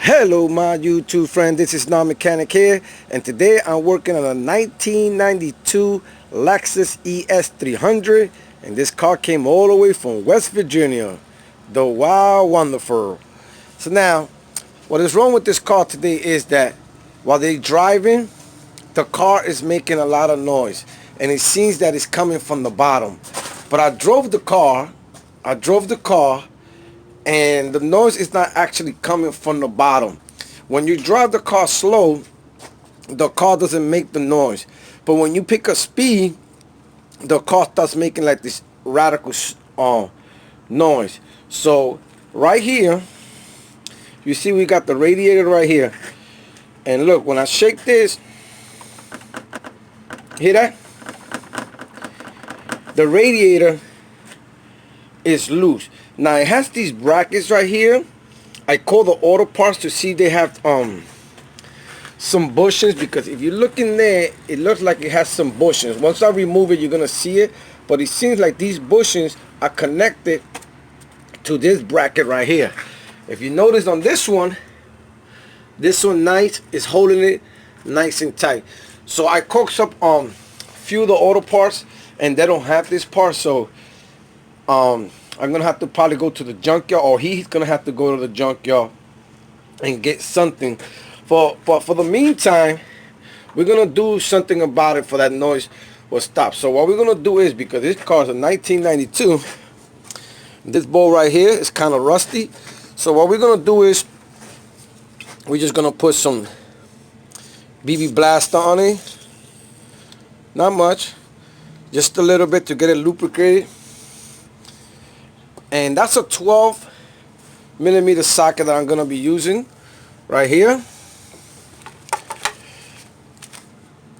Hello my YouTube friend, this is Non-Mechanic here, and today I'm working on a 1992 Lexus ES300, and this car came all the way from West Virginia, the Wild Wonderful. So now, what is wrong with this car today is that while they're driving, the car is making a lot of noise, and it seems that it's coming from the bottom. But I drove the car, and the noise is not actually coming from the bottom. When you drive the car slow, the car doesn't make the noise. But when you pick a speed, the car starts making like this radical noise. So right here, you see we got the radiator right here. And look, when I shake this, hear that? The radiator is loose. Now it has these brackets right here. I call the auto parts to see they have some bushings, because if you look in there, it looks like it has some bushings. Once I remove it, you're gonna see it, but it seems like these bushings are connected to this bracket right here. If you notice on this one nice is holding it nice and tight. So I coaxed up few of the auto parts, and they don't have this part, so I'm gonna have to probably go to the junkyard, or he's gonna have to go to the junkyard and get something. But for the meantime, we're gonna do something about it for that noise will stop. So what we're gonna do is, because this car is a 1992, this bolt right here is kind of rusty. So what we're gonna do is we're just gonna put some BB Blaster on it. Not much, just a little bit to get it lubricated. And that's a 12mm socket that I'm going to be using right here.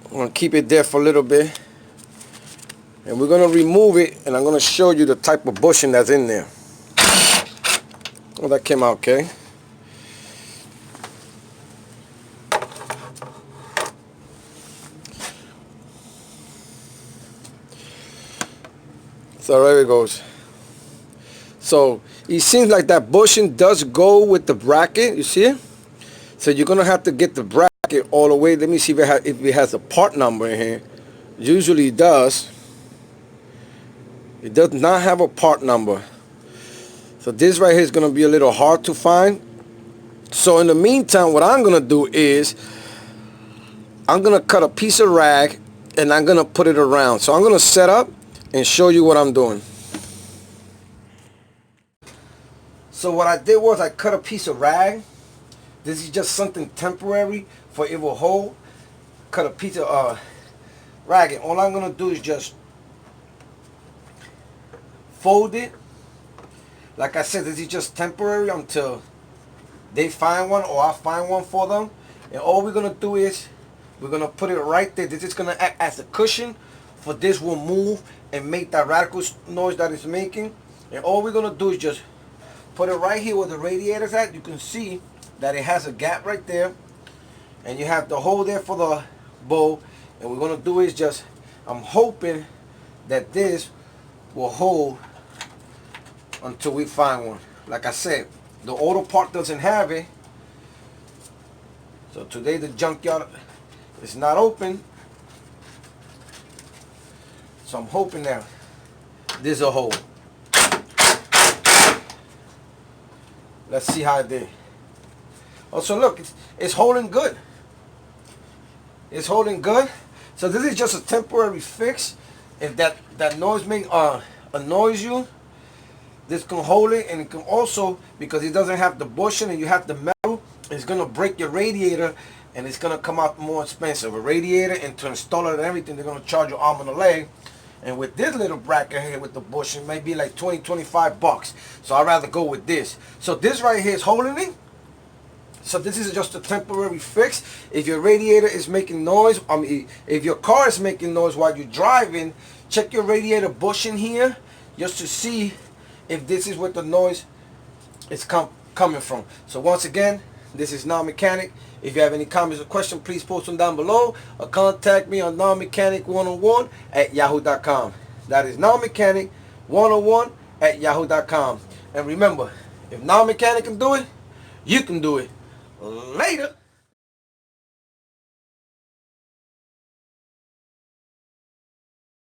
I'm going to keep it there for a little bit. And we're going to remove it, and I'm going to show you the type of bushing that's in there. Oh, that came out okay. So there it goes. So it seems like that bushing does go with the bracket, you see it? So you're gonna have to get the bracket all the way. Let me see if it has a part number in here. Usually it does. It does not have a part number. So this right here is gonna be a little hard to find. So in the meantime, what I'm gonna do is I'm gonna cut a piece of rag and I'm gonna put it around. So I'm gonna set up and show you what I'm doing. So what I did was I cut a piece of rag. This is just something temporary for it will hold. Cut a piece of rag, and all I'm gonna do is just fold it. Like I said, this is just temporary until they find one or I find one for them. And all we're gonna do is we're gonna put it right there. This is gonna act as a cushion for this will move and make that radical noise that it's making. And all we're gonna do is just put it right here where the radiator's at. You can see that it has a gap right there, and you have the hole there for the bowl. And what we're gonna do is just, I'm hoping that this will hold until we find one. Like I said, the auto part doesn't have it, so today the junkyard is not open, so I'm hoping that this will hold. Let's see how it did. Also look, it's holding good. It's holding good. So this is just a temporary fix. If that noise may annoys you, this can hold it. And it can also, because it doesn't have the bushing and you have the metal, it's gonna break your radiator and it's gonna come out more expensive. A radiator, and to install it and everything, they're gonna charge you arm and a leg. And with this little bracket here with the bush, it might be like 20-25 bucks. So I'd rather go with this. So this right here is holding it. So this is just a temporary fix. If your radiator is making noise, if your car is making noise while you're driving, check your radiator bushing here just to see if this is what the noise is coming from. So once again, this is Non-Mechanic. If you have any comments or questions, please post them down below, or contact me on nonmechanic101@yahoo.com. That is nonmechanic101@yahoo.com. And remember, if Non-Mechanic can do it, you can do it. Later.